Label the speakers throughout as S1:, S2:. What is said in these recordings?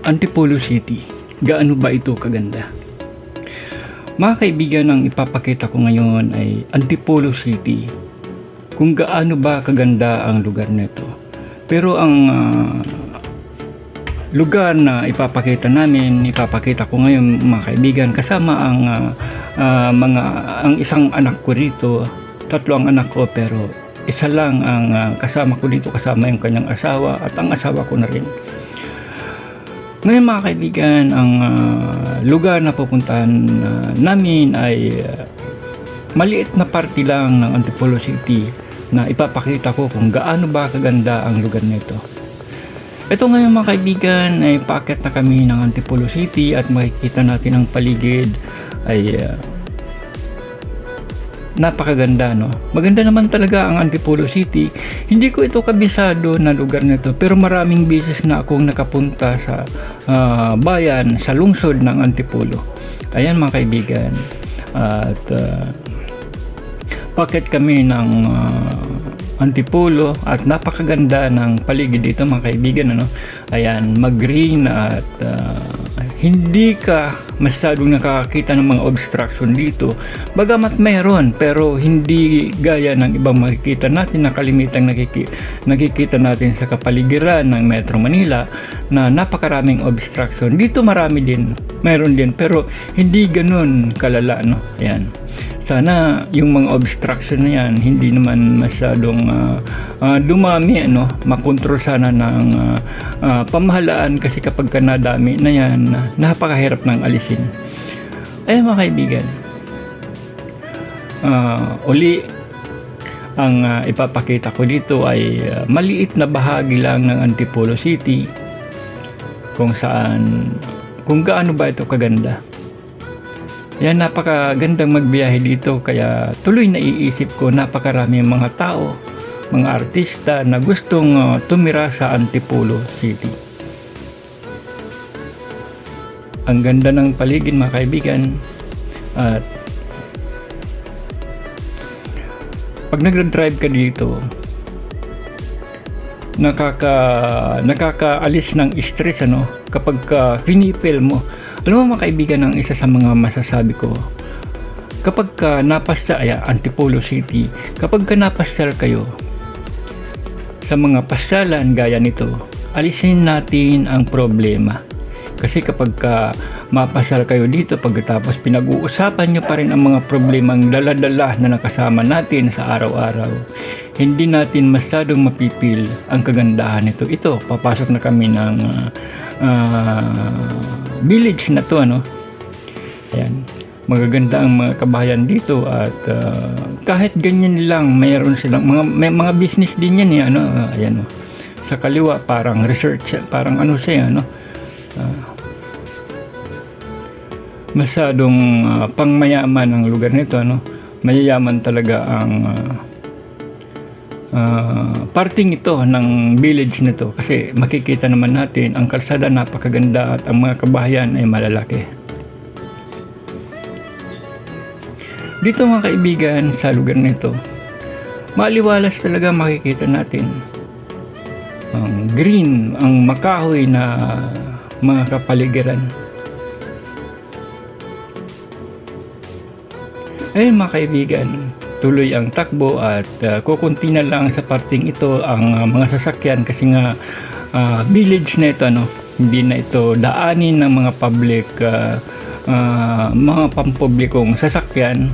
S1: Antipolo City. Gaano ba ito kaganda? Mga kaibigan, ang ipapakita ko ngayon ay Antipolo City. Kung gaano ba kaganda ang lugar nito. Pero ang lugar na ipapakita ko ngayon mga kaibigan, kasama ang isang anak ko rito. 3 ang anak ko pero isa lang ang kasama ko dito, kasama yung kanyang asawa at ang asawa ko na rin. Ngayon mga kaibigan, ang lugar na pupuntahan namin ay maliit na parte lang ng Antipolo City na ipapakita ko kung gaano ba kaganda ang lugar nito. Ito ngayon mga kaibigan ay paakyat na kami ng Antipolo City at makikita natin ang paligid ay napakaganda, no? Maganda naman talaga ang Antipolo City. Hindi ko ito kabisado na lugar nito pero maraming beses na akong nakapunta sa bayan, sa lungsod ng Antipolo. Ayan mga kaibigan, at paakyat kami ng Antipolo at napakaganda ng paligid dito mga kaibigan, ano? Ayan, mag-green at hindi ka masyadong nakakakita ng mga obstruction dito. Bagamat mayroon, pero hindi gaya ng ibang makikita natin na kalimitang nakikita natin sa kapaligiran ng Metro Manila na napakaraming obstruction. Dito marami din, mayroon din, pero hindi ganun kalala, no? Ayan. Sana yung mga obstruction na yan hindi naman masyadong dumami, ano, makontrol sana ng pamahalaan, kasi kapag ka nadami na yan, napakahirap ng alisin. Ay mga kaibigan, uli ang ipapakita ko dito ay maliit na bahagi lang ng Antipolo City kung gaano ba ito kaganda. Yan, napakagandang magbiyahe dito, kaya tuloy naiisip ko napakarami mga tao, mga artista na gustong tumira sa Antipolo City. Ang ganda ng paligid mga kaibigan, at pag nagdadrive ka dito, nakakaalis ng stress, ano, kapag pinipil mo. Alam mo mga kaibigan, ang isa sa mga masasabi ko, kapag ka Antipolo City, kapag ka napasyal kayo sa mga pasyalan gaya nito, alisin natin ang problema. Kasi kapag ka mapasyal kayo dito, pagkatapos pinag-uusapan nyo pa rin ang mga problemang dala-dala na nakasama natin sa araw-araw, hindi natin masyadong mapipil ang kagandahan nito. Ito, papasok na kami ng village na to, ano. Ayan, magaganda ang mga kabahayan dito, at kahit ganyan lang, mayroon silang mga business din yan, ano. Ayan, sa kaliwa parang research, parang ano siya, ano, masyadong pangmayaman ang lugar nito, ano. Mayayaman talaga ang parting ito ng village nito, kasi makikita naman natin ang kalsada napakaganda at ang mga kabahayan ay malalaki. Dito mga kaibigan, sa lugar nito, maliwalas talaga makikita natin ang green, ang makahoy na mga kapaligiran. Ayun mga kaibigan, tuloy ang takbo at kukunti na lang sa parting ito ang mga sasakyan, kasi nga village na ito, ano, hindi na ito daanin ng mga public, mga pampublikong sasakyan.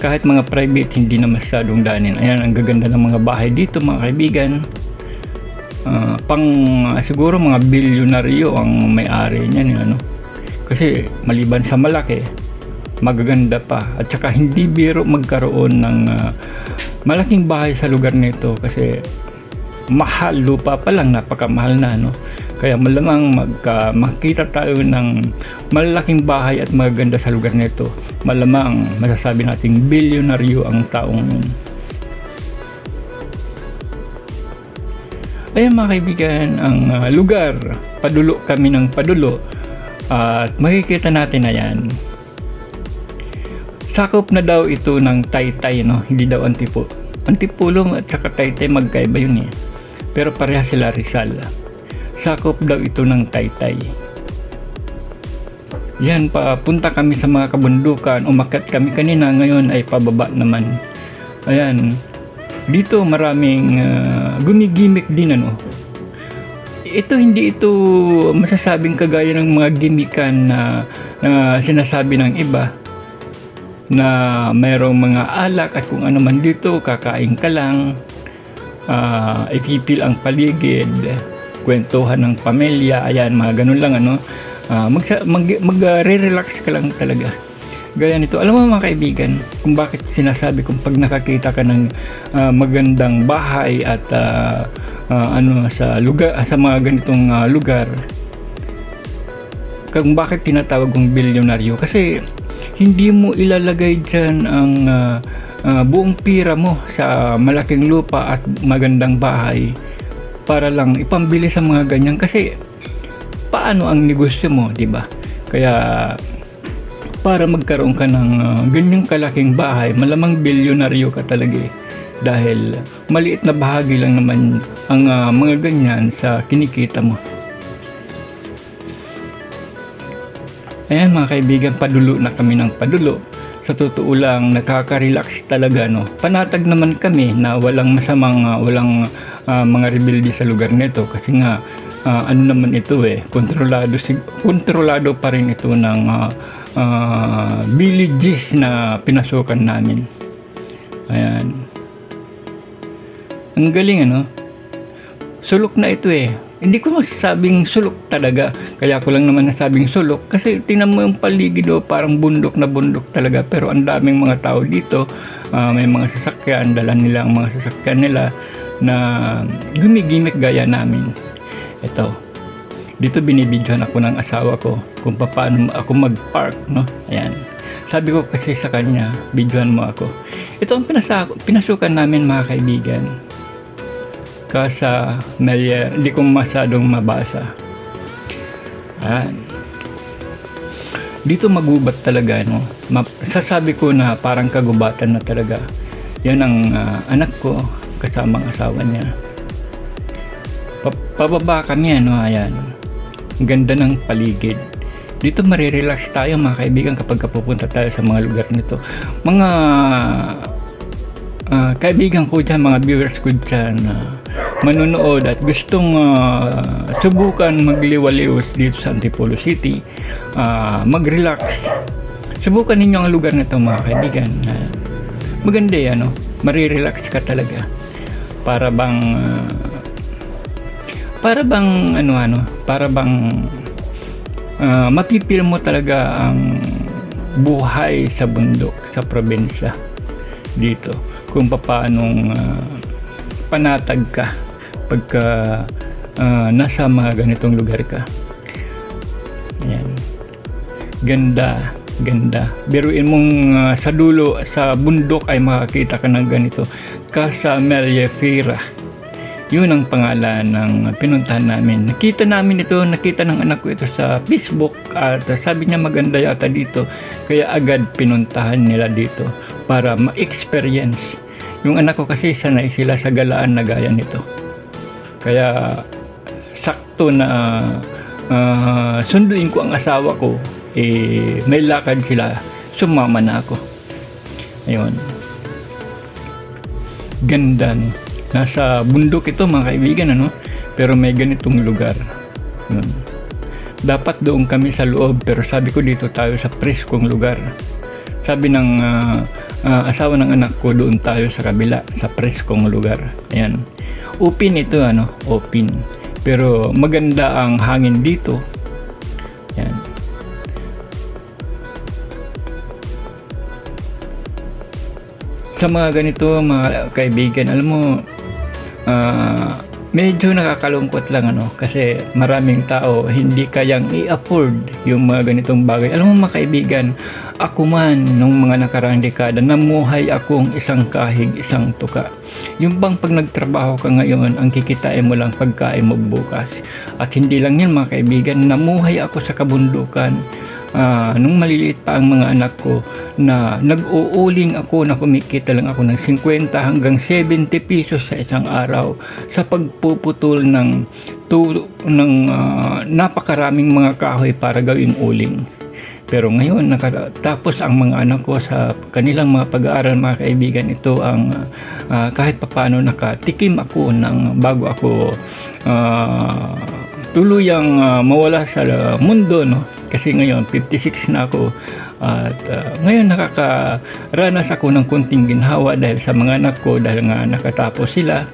S1: Kahit mga private, hindi na masyadong daanin. Ayan, ang gaganda ng mga bahay dito mga kaibigan. Siguro mga bilyonaryo ang may-ari niyan, ano, kasi maliban sa malaki, magaganda pa, at saka hindi biro magkaroon ng malaking bahay sa lugar nito, kasi mahal, lupa pa lang napakamahal na, no. Kaya malamang makita tayo ng malaking bahay at magaganda sa lugar nito, malamang masasabi nating bilyonaryo ang taong yun. Ayan mga kaibigan, ang lugar, padulo kami ng padulo, at makikita natin na yan. Sakop na daw ito ng Taytay, no? Hindi daw Antipolo at saka Taytay, magkaiba yun, eh. Pero pareha sila Rizal. sakop daw ito ng Taytay. Yan, papunta kami sa mga kabundukan, umakyat kami kanina, ngayon ay pababa naman. Ayan, dito maraming gumigimik din ano. Ito hindi ito masasabing kagaya ng mga gimikan na sinasabi ng iba na mayroong mga alak at kung ano man dito, kakain ka lang, ipipil ang paligid, kwentuhan ng pamilya, ayan, mga ganun lang ano. Mag-relax ka lang talaga. Gaya nito, alam mo mga kaibigan, kung bakit sinasabi kong pag nakakita ka ng magandang bahay at sa lugar, sa mga ganitong lugar, kung bakit tinatawag kong bilyonaryo, kasi hindi mo ilalagay dyan ang buong pira mo sa malaking lupa at magandang bahay para lang ipambili sa mga ganyan, kasi paano ang negosyo mo, di ba? Kaya para magkaroon ka ng ganyang kalaking bahay, malamang bilyonaryo ka talaga eh. Dahil maliit na bahagi lang naman ang mga ganyan sa kinikita mo. Ayan mga kaibigan, padulo na kami ng padulo. Sa totoo lang, nakaka-relax talaga, no? Panatag naman kami na walang masamang, walang mga rebelde sa lugar nito, kasi nga ano naman ito eh, kontrolado pa rin ito ng villages na pinasukan namin. Ayan, ang galing ano, sulok na ito eh. Hindi ko masasabing sulok talaga, kaya ko lang naman nasabing sulok kasi tingnan mo yung paligid, parang bundok na bundok talaga, pero ang daming mga tao dito, may mga sasakyan, dala nila ang mga sasakyan nila na gumigimik gaya namin. Ito, dito binibidyohan ako ng asawa ko kung paano ako mag-park, no? Ayan, sabi ko kasi sa kanya, bidyohan mo ako. Ito ang pinasukan namin mga kaibigan, Casa Melier, hindi ko masyadong mabasa. Ayan, dito magubat talaga, no? Sasabi ko na parang kagubatan na talaga. Yan ang anak ko kasama ang asawa niya. Pababa kami, ano, ayan. Ang ganda ng paligid. Dito marirelax tayo mga kaibigan kapag pupunta tayo sa mga lugar nito. Mga kaibigan ko dyan, mga viewers ko dyan, manunood at gustong subukan magliwaliws dito sa Antipolo City, mag-relax, subukan ninyo ang lugar nito mga kaibigan. Maganda yan, no? Marirelax ka talaga. Para bang mapipil mo talaga ang buhay sa bundok, sa probinsya dito, kung paanong panatag ka pagka nasa mga ganitong lugar ka. Ayan, ganda. Biruin mong sa dulo, sa bundok ay makakita ka ng ganito, Casa Melier. Yun ang pangalan ng pinuntahan namin. Nakita ng anak ko ito sa Facebook at sabi niya maganda yata dito, kaya agad pinuntahan nila dito para ma-experience. Yung anak ko kasi sanay sila sa galaan na gaya nito, kaya sakto na sunduin ko ang asawa ko, may lakad sila, sumama na ako. Ayun, ganda, no? Nasa bundok ito mga kaibigan, ano? Pero may ganitong lugar. Yun. Dapat doon kami sa loob, pero sabi ko dito tayo sa preskong lugar. Sabi ng asawa ng anak ko, doon tayo sa kabila, sa preskong lugar. Ayan. Open ito, ano? Open. Pero maganda ang hangin dito. Ayan. Sa mga ganito mga kaibigan, alam mo, medyo nakakalungkot lang, ano, kasi maraming tao hindi kayang i-afford yung mga ganitong bagay. Alam mo mga kaibigan, ako man nung mga nakaraang dekada, namuhay akong isang kahig, isang tuka. Yung bang pag nagtrabaho ka ngayon, ang kikitain mo lang pagkain mo bukas. At hindi lang yan mga kaibigan, namuhay ako sa kabundukan. Nung maliliit pa ang mga anak ko, na nag-uuling ako na kumikita lang ako ng 50 hanggang 70 pesos sa isang araw sa pagpuputol ng napakaraming mga kahoy para gawing uling. Pero ngayon nakatapos ang mga anak ko sa kanilang mga pag-aaral, mga kaibigan, ito ang kahit papaano nakatikim ako ng bago ako tuluyang mawala sa mundo, no? Kasi ngayon 56 na ako at ngayon nakakaranas ako ng konting ginhawa dahil sa mga anak ko, dahil nga nakatapos sila,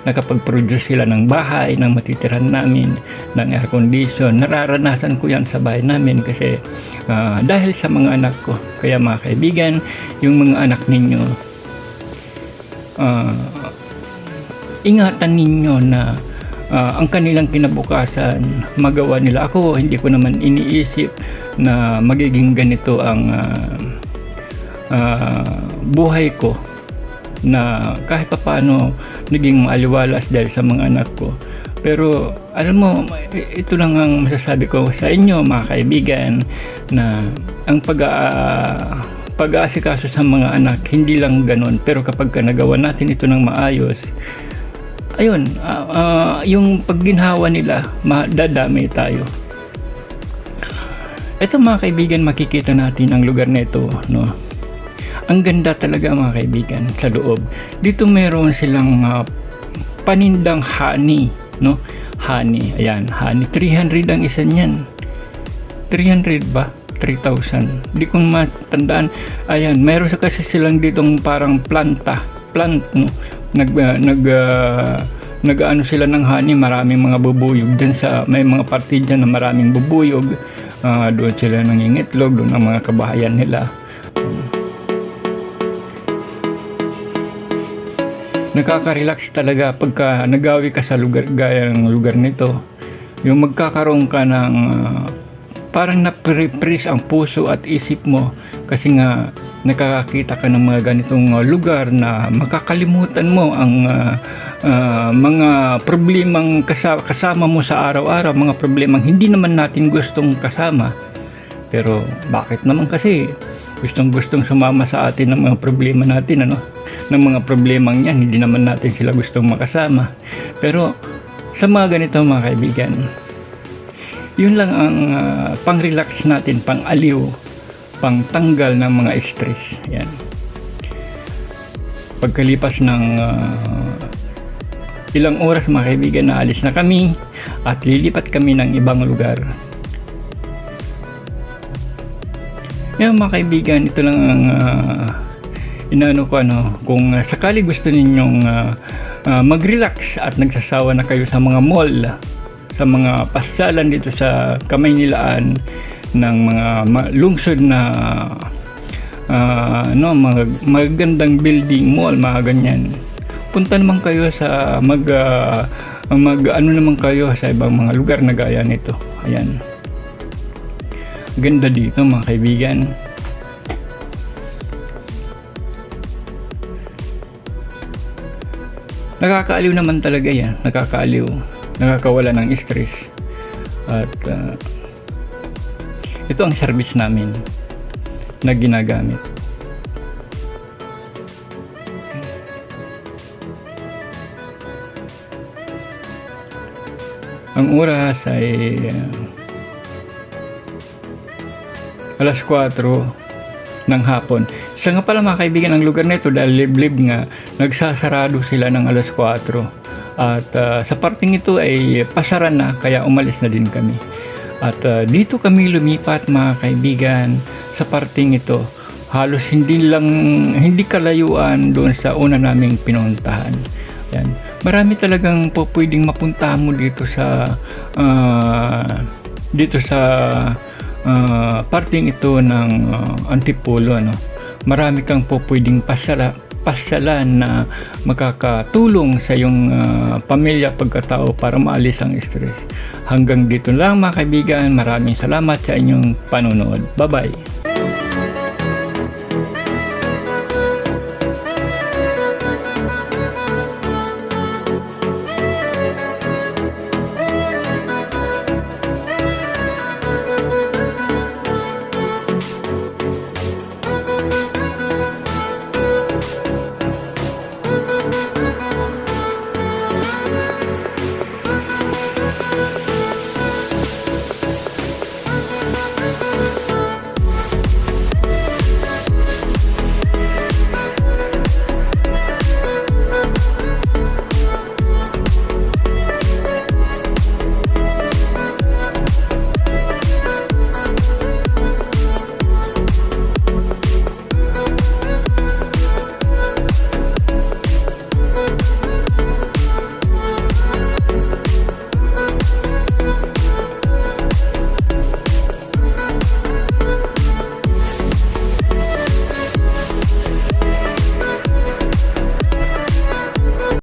S1: nakapag-produce sila ng bahay, ng matitirahan namin, ng air condition. Nararanasan ko yan sa bahay namin kasi dahil sa mga anak ko. Kaya mga kaibigan, yung mga anak ninyo, ingatan ninyo na ang kanilang kinabukasan magawa nila. Ako, hindi ko naman iniisip na magiging ganito ang buhay ko, na kahit papaano naging maaliwalas dahil sa mga anak ko. Pero alam mo, ito lang ang masasabi ko sa inyo, mga kaibigan, na ang pag-aasikaso sa mga anak hindi lang ganon, pero kapag nagawa natin ito ng maayos, ayun, yung pagginhawa nila, madadami tayo. Ito mga kaibigan, makikita natin ang lugar na ito, no? Ang ganda talaga mga kaibigan sa loob. Dito meron silang panindang honey, no? Honey, ayan, honey. 300 ang isa niyan. 300 ba? 3,000. Di ko matandaan. Ayan, meron kasi silang ditong parang plant, no? Nag-ano sila ng honey, maraming mga bubuyog dyan may mga parte dyan na maraming bubuyog. Doon sila nangingitlog, doon ang mga kabahayan nila. Nakaka-relax talaga pagka nagawi ka sa lugar gaya ng lugar nito. Yung magkakaroon ka ng parang na-refresh ang puso at isip mo, kasi nga nakakakita ka ng mga ganitong lugar na makakalimutan mo ang mga problemang kasama mo sa araw-araw, mga problemang hindi naman natin gustong kasama. Pero bakit naman kasi gustong sumama sa atin ng mga problema natin, ano? Ng mga problemang yan, hindi naman natin sila gustong makasama. Pero sa mga ganito mga kaibigan, yun lang ang pang-relax natin, pang-aliw, pang-tanggal ng mga stress. Yan. Pagkalipas ng ilang oras mga kaibigan, naalis na kami at lilipat kami ng ibang lugar. Yan mga kaibigan, ito lang ang inaano ko, kung sakali gusto ninyong mag-relax at nagsasawa na kayo sa mga mall, sa mga pasyalan dito sa Kamaynilaan ng mga lungsod na mga magandang building, mall, mga ganyan. Punta naman kayo sa ano naman kayo sa ibang mga lugar na gaya nito. Ayan. Ganda dito mga kaibigan. Nakakaaliw naman talaga yan. Nakakaaliw. Nakakawala ng stress. At ito ang service namin na ginagamit. Ang oras ay alas 4 ng hapon. Siya nga pala mga kaibigan, ang lugar na ito, dahil liblib nga, nagsasarado sila ng alas 4. At sa parting ito ay pasara na, kaya umalis na din kami. At dito kami lumipat mga kaibigan sa parting ito. Halos hindi kalayuan doon sa una naming pinuntahan. Yan. Marami talagang pwedeng mapuntahan mo dito sa parting ito ng Antipolo, no? Marami kang pwedeng pasyalan na makakatulong sa iyong pamilya, pagkatao, para maalis ang stress. Hanggang dito lang mga kaibigan. Maraming salamat sa inyong panonood. Bye-bye.